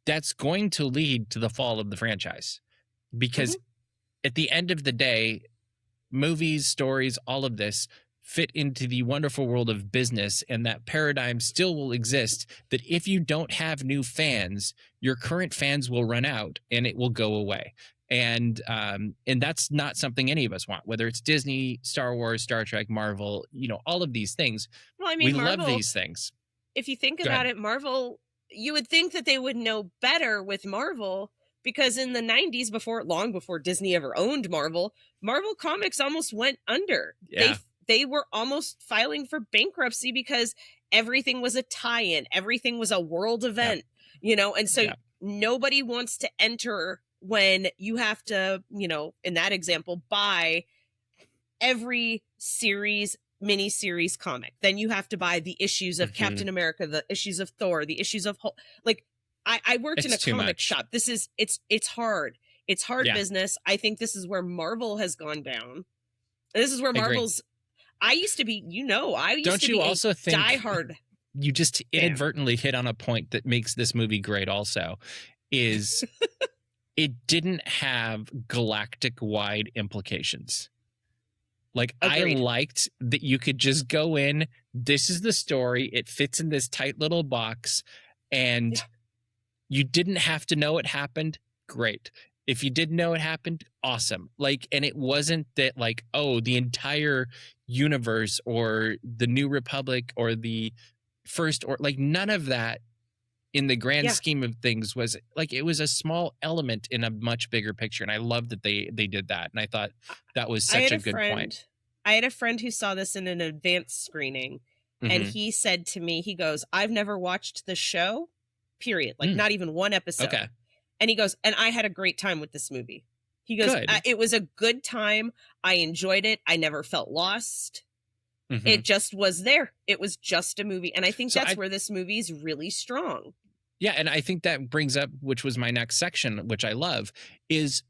that's going to lead to the fall of the franchise. Because at the end of the day, movies, stories, all of this fit into the wonderful world of business, and that paradigm still will exist, that if you don't have new fans, your current fans will run out and it will go away. And that's not something any of us want, whether it's Disney, Star Wars, Star Trek, Marvel, all of these things. Well, I mean, we Marvel, love these things. If you think about it, Marvel, you would think that they would know better with Marvel, because in the 90s, long before Disney ever owned Marvel Comics almost went under. Yeah. They were almost filing for bankruptcy because everything was a tie-in. Everything was a world event, and so nobody wants to enter when you have to, in that example, buy every mini-series comic. Then you have to buy the issues of Captain America, the issues of Thor, the issues of Hulk. I worked in a comic shop. It's hard. It's hard business. I think this is where Marvel has gone down. This is where Marvel's. I used to be, Don't you also think diehard. You just inadvertently hit on a point that makes this movie great also, is it didn't have galactic-wide implications. Agreed. I liked that you could just go in, this is the story, it fits in this tight little box, and you didn't have to know it happened. Great. If you didn't know it happened, awesome. And it wasn't that the entire universe or the New Republic or the First, or none of that in the grand scheme of things was it was a small element in a much bigger picture. And I love that they did that. And I thought that was such a good point. I had a friend who saw this in an advanced screening, and he said to me, he goes, I've never watched the show, period. Not even one episode. Okay. And he goes, and I had a great time with this movie. He goes, it was a good time. I enjoyed it. I never felt lost. It just was there. It was just a movie. And I think that's where this movie is really strong. Yeah. And I think that brings up, which was my next section, which I love, is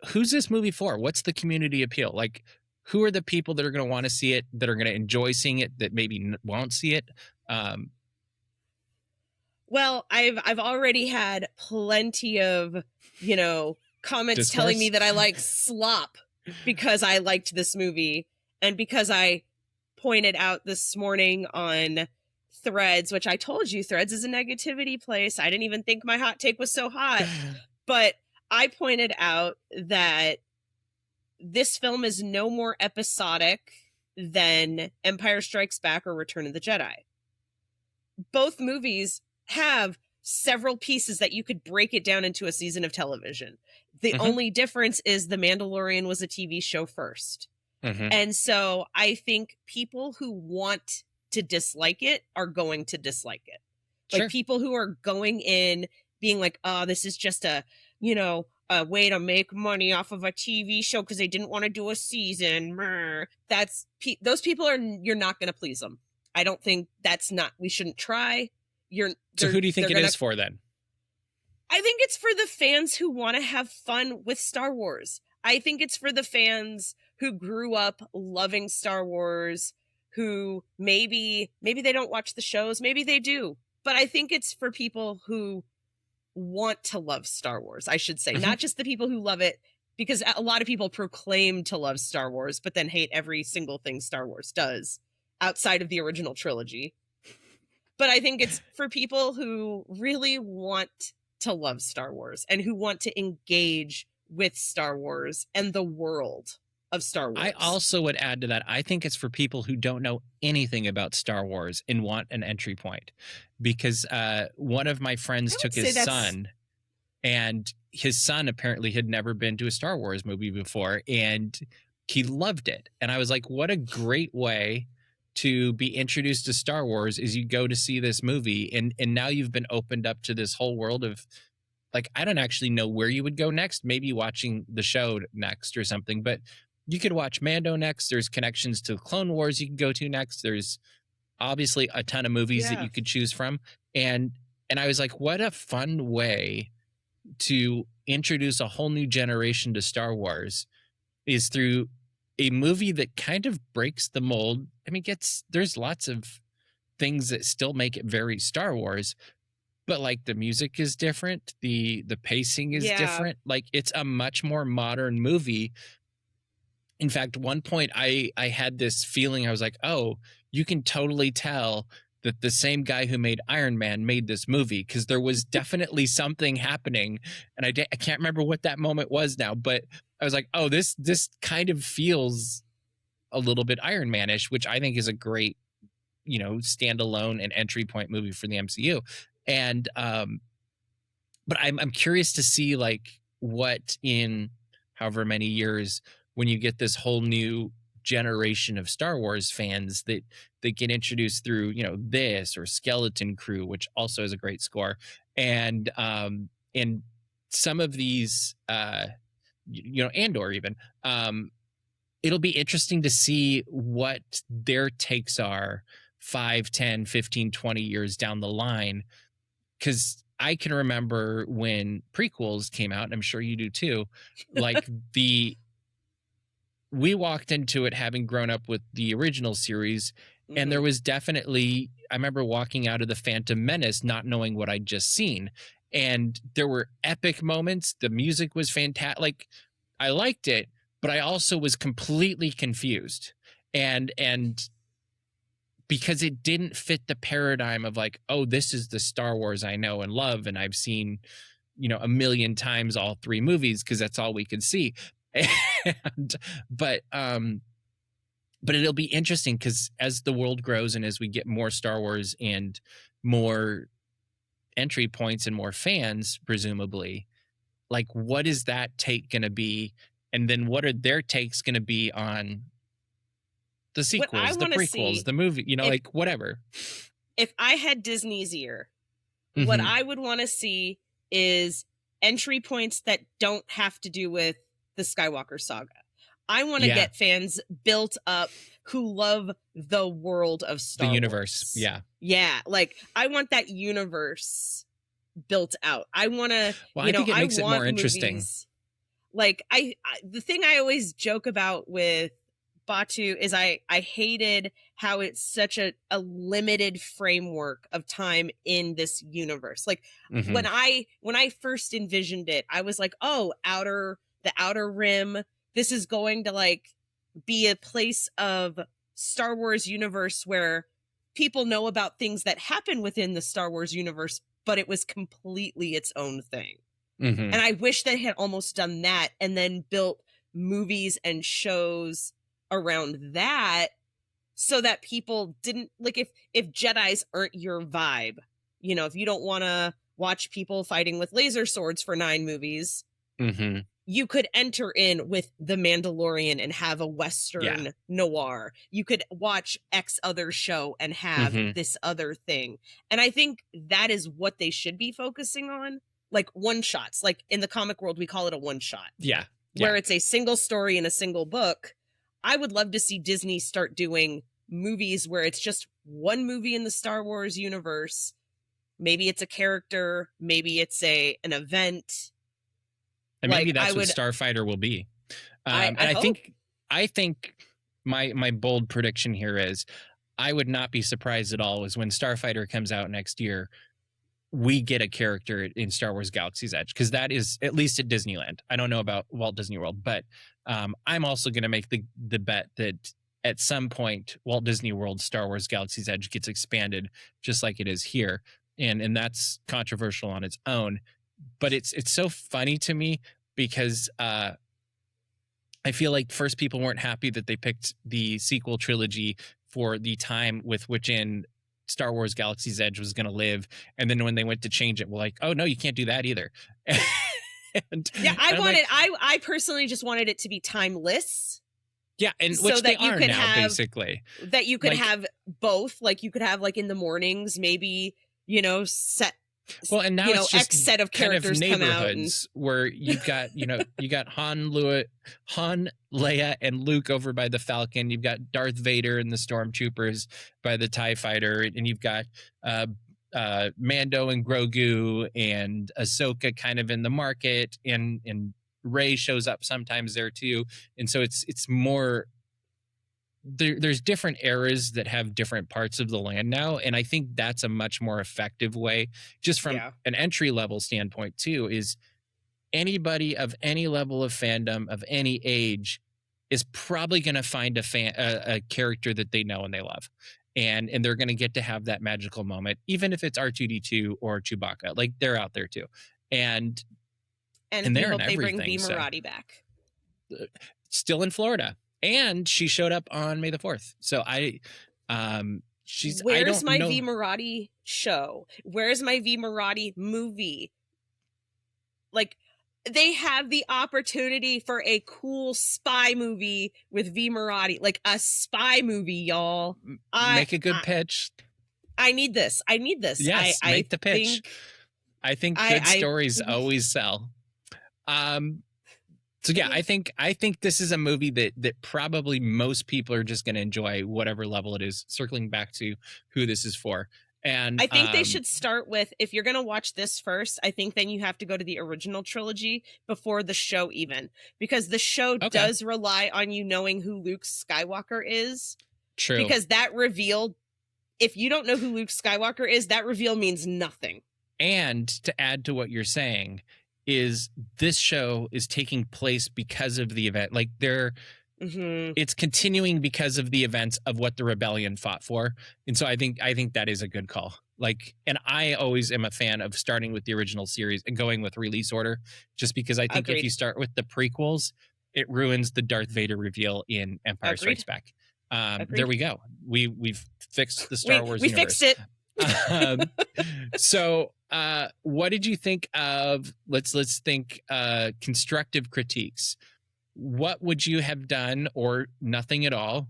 who's this movie for? What's the community appeal? Who are the people that are going to want to see it, that are going to enjoy seeing it, that maybe won't see it? Well, I've already had plenty of, comments telling me that I like slop. because I liked this movie and because I pointed out this morning on Threads, which I told you Threads is a negativity place. I didn't even think my hot take was so hot, but I pointed out that this film is no more episodic than Empire Strikes Back or Return of the Jedi. Both movies have several pieces that you could break it down into a season of television. The only difference is The Mandalorian was a TV show first. And so I think people who want to dislike it are going to dislike it. Like people who are going in being like, oh, this is just a, you know, a way to make money off of a TV show because they didn't want to do a season. That's those people are, you're not going to please them. I don't think we shouldn't try. So who do you think it is for then? I think it's for the fans who want to have fun with Star Wars. I think it's for the fans who grew up loving Star Wars, who maybe they don't watch the shows, maybe they do. But I think it's for people who want to love Star Wars, I should say. Not just the people who love it, because a lot of people proclaim to love Star Wars, but then hate every single thing Star Wars does outside of the original trilogy. But I think it's for people who really want to love Star Wars and who want to engage with Star Wars and the world of Star Wars. I also would add to that, I think it's for people who don't know anything about Star Wars and want an entry point. Because one of my friends took his son, and his son apparently had never been to a Star Wars movie before, and he loved it. And I was like, what a great way to be introduced to Star Wars is you go to see this movie, and now you've been opened up to this whole world of, like, I don't actually know where you would go next, maybe watching the show next or something, but you could watch Mando next. There's connections to Clone Wars you can go to next. There's obviously a ton of movies that you could choose from. And I was like, what a fun way to introduce a whole new generation to Star Wars is through a movie that kind of breaks the mold. I mean, there's lots of things that still make it very Star Wars, but like the music is different. The pacing is different. Like it's a much more modern movie. In fact, one point I had this feeling, I was like, oh, you can totally tell that the same guy who made Iron Man made this movie, because there was definitely something happening. And I can't remember what that moment was now, but I was like, oh, this kind of feels a little bit Iron Man-ish, which I think is a great, you know, standalone and entry point movie for the MCU. And but I'm curious to see like what in however many years, when you get this whole new generation of Star Wars fans that get introduced through, you know, this or Skeleton Crew, which also has a great score, and some of these you know, Andor even, it'll be interesting to see what their takes are 5, 10, 15, 20 years down the line, because I can remember when prequels came out, and I'm sure you do too, like we walked into it having grown up with the original series, and there was definitely, I remember walking out of The Phantom Menace not knowing what I'd just seen, and there were epic moments. The music was fantastic. Like, I liked it, but I also was completely confused, and because it didn't fit the paradigm of like, oh, this is the Star Wars I know and love, and I've seen, you know, a million times all 3 movies because that's all we could see. But it'll be interesting because as the world grows and as we get more Star Wars and more entry points and more fans, presumably, like what is that take going to be? And then what are their takes going to be on the sequels, the prequels, the movie, you know, like whatever. If I had Disney's ear, what I would want to see is entry points that don't have to do with the Skywalker saga. I want to get fans built up who love the world of Star Wars. The universe. Yeah. Yeah. Like I want that universe built out. I want to, well, I think it makes it more interesting. Movies. Like the thing I always joke about with Batu is I hated how it's such a limited framework of time in this universe. Like when I first envisioned it, I was like, oh, the outer rim, this is going to like be a place of Star Wars universe where people know about things that happen within the Star Wars universe, but it was completely its own thing. Mm-hmm. And I wish they had almost done that and then built movies and shows around that so that people didn't like if Jedis aren't your vibe, you know, if you don't want to watch people fighting with laser swords for 9 movies, mm-hmm. you could enter in with The Mandalorian and have a Western noir. You could watch X other show and have this other thing. And I think that is what they should be focusing on. Like one shots, like in the comic world, we call it a one shot. Yeah. Where it's a single story in a single book. I would love to see Disney start doing movies where it's just one movie in the Star Wars universe. Maybe it's a character, maybe it's an event. And maybe that's what Starfighter will be. I think my bold prediction here is I would not be surprised at all is when Starfighter comes out next year, we get a character in Star Wars Galaxy's Edge, because that is at least at Disneyland. I don't know about Walt Disney World, but I'm also going to make the bet that at some point Walt Disney World Star Wars Galaxy's Edge gets expanded just like it is here. And that's controversial on its own. But it's so funny to me because I feel like first people weren't happy that they picked the sequel trilogy for the time with which in Star Wars Galaxy's Edge was going to live. And then when they went to change it, we're like, oh, no, you can't do that either. I personally just wanted it to be timeless. Yeah, and so which that they you are could now, have, basically. That you could have both. Like you could have like in the mornings, maybe, you know, and now it's just X set of characters kind of come out neighborhoods where you've got, you got Han, Leia, and Luke over by the Falcon. You've got Darth Vader and the Stormtroopers by the TIE Fighter, and you've got Mando and Grogu and Ahsoka kind of in the market, and Rey shows up sometimes there too. And so it's more. There's different eras that have different parts of the land now. And I think that's a much more effective way, just from an entry level standpoint too, is anybody of any level of fandom of any age is probably going to find a character that they know and they love. And they're going to get to have that magical moment, even if it's R2-D2 or Chewbacca, like they're out there too. And we hope they bring V. Marathi back. Still in Florida. And she showed up on May the 4th. So Where's my V. Marathi show? Where's my V. Marathi movie? Like, they have the opportunity for a cool spy movie with V. Marathi. Like, a spy movie, y'all. Make a good pitch. I need this. Yes, make the pitch. I think good stories always sell. So yeah, I think this is a movie that probably most people are just going to enjoy, whatever level it is. Circling back to who this is for, and I think they should start with, if you're going to watch this first, I think then you have to go to the original trilogy before the show, even because the show does rely on you knowing who Luke Skywalker is. True, because that reveal, if you don't know who Luke Skywalker is, that reveal means nothing. And to add to what you're saying, is this show is taking place because of the event. Like it's continuing because of the events of what the rebellion fought for. And so I think that is a good call. Like, and I always am a fan of starting with the original series and going with release order, just because I think if you start with the prequels, it ruins the Darth Vader reveal in Empire Strikes Back. There we go. We've fixed the Star Wars universe. We fixed it. So what did you think of, let's think constructive critiques? What would you have done, or nothing at all?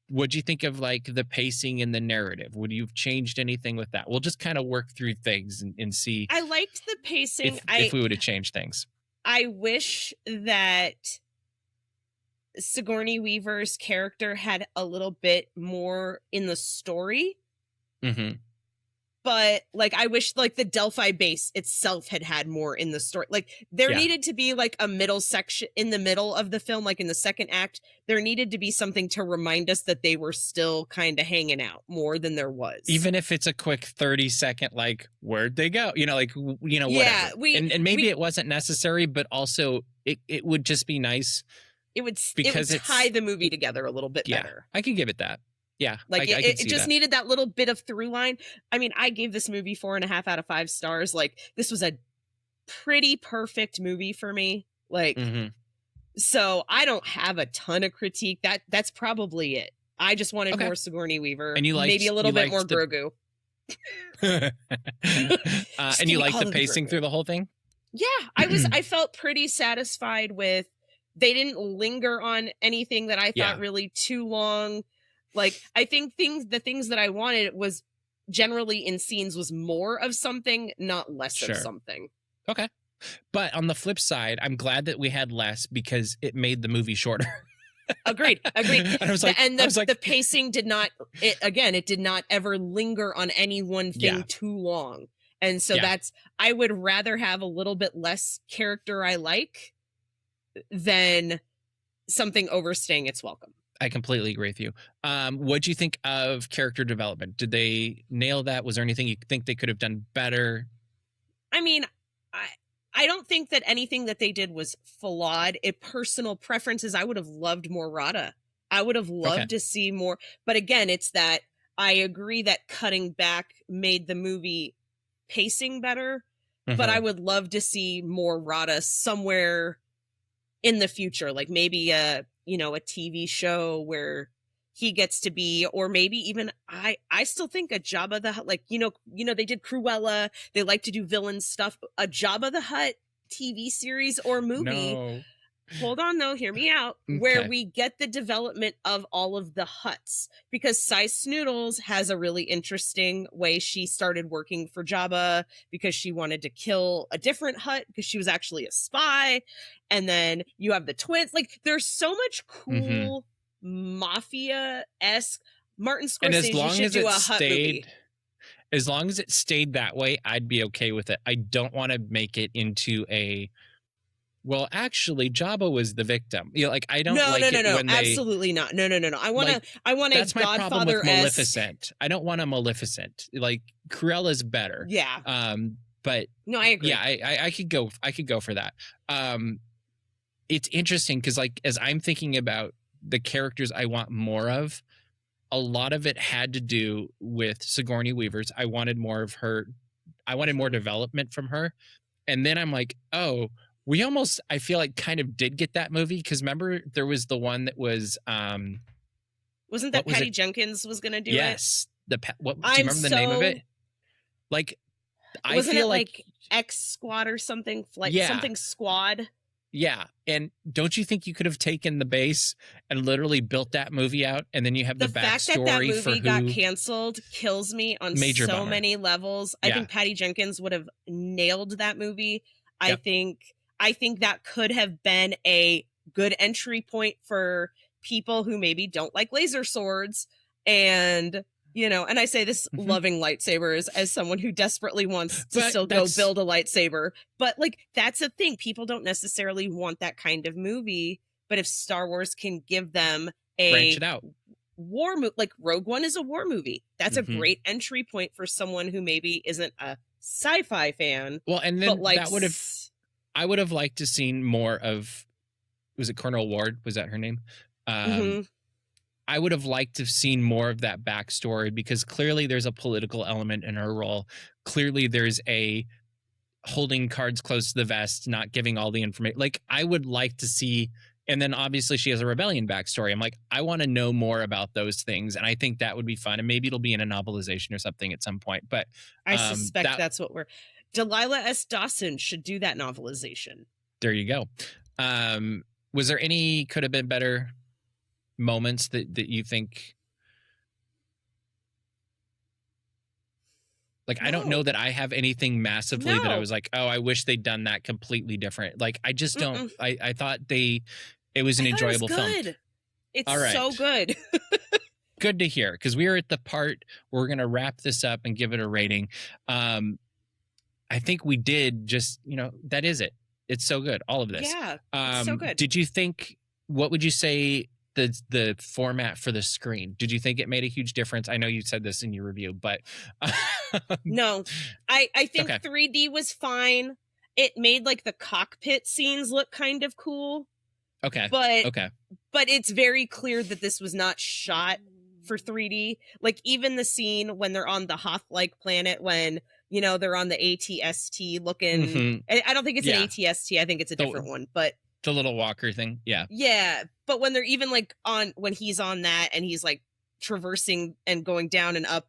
What'd you think of like the pacing and the narrative? Would you have changed anything with that? We'll just kind of work through things and see. I liked the pacing. If we would have changed things. I wish that Sigourney Weaver's character had a little bit more in the story. Mm-hmm. But like, I wish like the Delphi base itself had more in the story. Like there needed to be like a middle section in the middle of the film, like in the second act, there needed to be something to remind us that they were still kind of hanging out more than there was. Even if it's a quick 30-second, like, where'd they go? Whatever. Yeah, and maybe it wasn't necessary, but also it would just be nice. because tie the movie together a little bit better. I can give it that. Yeah, like I it can just that. needed that little bit of through line. I mean, I gave this movie 4.5 out of 5 stars. Like, this was a pretty perfect movie for me. Like, so I don't have a ton of critique. That's probably it. I just wanted more Sigourney Weaver, and maybe a little bit more Grogu. And you liked the pacing through the whole thing? Yeah, I felt pretty satisfied with. They didn't linger on anything that I thought really too long. Like, I think the things that I wanted was generally in scenes was more of something, not less of something. Okay. But on the flip side, I'm glad that we had less because it made the movie shorter. Agreed. And I was like, the pacing did not, it did not ever linger on any one thing too long. And so I would rather have a little bit less character I like than something overstaying its welcome. I completely agree with you. What'd you think of character development? Did they nail that? Was there anything you think they could have done better? I mean, I don't think that anything that they did was flawed. Personal preferences, I would have loved more Rada. I would have loved to see more. But again, it's that I agree that cutting back made the movie pacing better. But I would love to see more Rada somewhere in the future, like maybe a TV show where he gets to be, or maybe even I still think a Jabba the Hutt, like, they did Cruella. They like to do villain stuff. A Jabba the Hutt TV series or movie. No. Hold on, though. Hear me out. Okay. Where we get the development of all of the Hutts, because Sice Snoodles has a really interesting way. She started working for Jabba because she wanted to kill a different Hutt because she was actually a spy. And then you have the twins. Like, there's so much cool mafia-esque. Martin Scorsese, and as long should as do it a Hutt movie. As long as it stayed that way, I'd be okay with it. I don't want to make it into a, well, actually, Jabba was the victim. Like, I don't like it when they... absolutely not. No. I want that's a my problem with Godfather-esque... Maleficent. I don't want a Maleficent. Like, Cruella's better. Yeah. But no, I agree. Yeah, I could go for that. It's interesting because, like, as I'm thinking about the characters I want more of, a lot of it had to do with Sigourney Weaver's. I wanted more of her. I wanted more development from her. And then I'm like, oh, we almost, I feel like, kind of did get that movie, because remember there was the one that was wasn't that Patty Jenkins was going to do it? Yes. Do you remember the name of it? Like, wasn't it like X Squad or something? Like something Squad? Yeah. And don't you think you could have taken the base and literally built that movie out, and then you have the backstory fact that movie for got canceled kills me on so bummer. Many levels. I think Patty Jenkins would have nailed that movie. Yep. I think that could have been a good entry point for people who maybe don't like laser swords. And, and I say this loving lightsabers as someone who desperately wants to still go build a lightsaber. But, like, that's the thing. People don't necessarily want that kind of movie. But if Star Wars can give them branch it out. War movie, like Rogue One is a war movie. That's a great entry point for someone who maybe isn't a sci-fi fan. Well, and then I would have liked to seen more of, was it Colonel Ward? Was that her name? I would have liked to have seen more of that backstory, because clearly there's a political element in her role. Clearly there's a holding cards close to the vest, not giving all the information. Like, I would like to see, and then obviously she has a rebellion backstory. I'm like, I want to know more about those things. And I think that would be fun. And maybe it'll be in a novelization or something at some point. But I suspect that's what Delilah S. Dawson should do that novelization. There you go. Was there any could have been better moments that you think, like, I don't know that I have anything massively that I was like, oh, I wish they'd done that completely different. Like, I just don't. I thought it was an enjoyable film. It's all right. So good. Good to hear, because we are at the part where we're going to wrap this up and give it a rating. I think we did just, that is it. It's so good. All of this. Yeah. It's so good. Did you think, what would you say the format for the screen? Did you think it made a huge difference? I know you said this in your review, but no, I think 3D was fine. It made, like, the cockpit scenes look kind of cool. Okay. But it's very clear that this was not shot for 3D. Like even the scene when they're on the Hoth-like planet, when they're on the ATST looking. Mm-hmm. I don't think it's an ATST. I think it's a different one. But the little walker thing. Yeah. Yeah. But when they're even like when he's on that and he's like traversing and going down and up,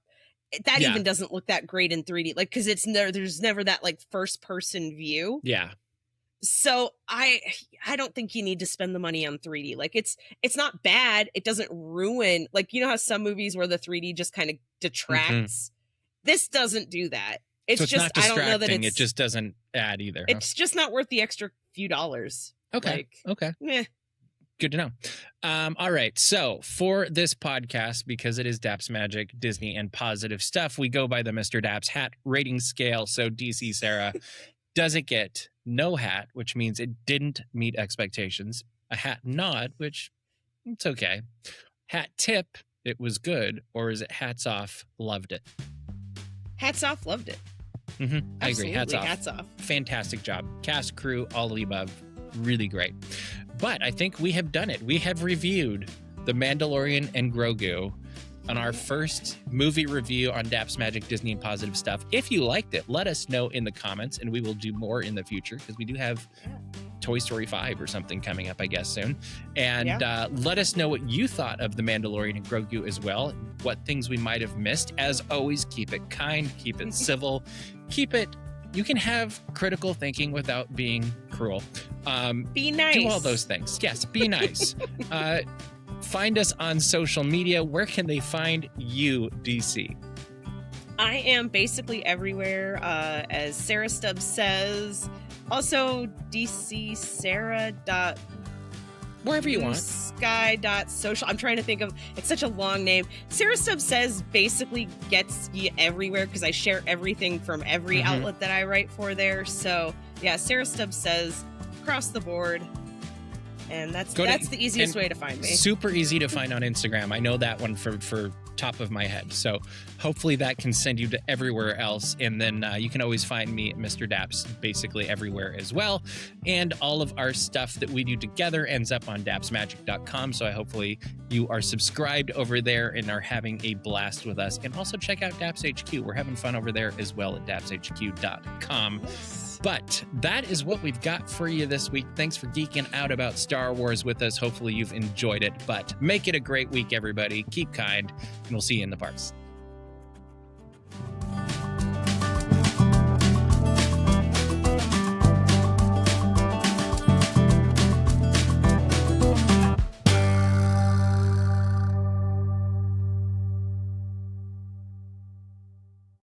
that even doesn't look that great in 3D. Like, because there's never that like first person view. Yeah. So I don't think you need to spend the money on 3D. Like it's not bad. It doesn't ruin, like, how some movies where the 3D just kind of detracts. Mm-hmm. This doesn't do that. It's just not distracting. I don't know that it just doesn't add either. It's just not worth the extra few dollars. Okay. Okay. Yeah. Good to know. All right. So for this podcast, because it is Daps Magic, Disney, and positive stuff, we go by the Mr. Daps hat rating scale. So DC Sarah, does it get no hat, which means it didn't meet expectations, a hat nod, which it's okay, hat tip, it was good, or is it hats off, loved it? Hats off, loved it. Mm-hmm. I agree. Hats off. Fantastic job. Cast, crew, all of the above. Really great. But I think we have done it. We have reviewed The Mandalorian and Grogu on our first movie review on Daps Magic, Disney, and positive stuff. If you liked it, let us know in the comments, and we will do more in the future because we do have Toy Story 5 or something coming up, I guess, soon. And let us know what you thought of The Mandalorian and Grogu as well, what things we might have missed. As always, keep it kind, keep it civil, you can have critical thinking without being cruel. Be nice. Do all those things. Yes, be nice. Find us on social media. Where can they find you, DC? I am basically everywhere, as Sarah Stubbs says. Also, DC Sarah. Wherever you want. Sky.social. I'm trying to think of, it's such a long name. Sarah Stubbs Says basically gets you everywhere because I share everything from every outlet that I write for there. So yeah, Sarah Stubbs Says across the board. And that's the easiest way to find me. Super easy to find on Instagram. I know that one for top of my head. So hopefully that can send you to everywhere else. And then you can always find me at Mr. Daps basically everywhere as well. And all of our stuff that we do together ends up on dapsmagic.com. So hopefully you are subscribed over there and are having a blast with us. And also check out Daps HQ. We're having fun over there as well at dapshq.com. But that is what we've got for you this week. Thanks for geeking out about Star Wars with us. Hopefully you've enjoyed it. But make it a great week, everybody. Keep kind, and we'll see you in the parks.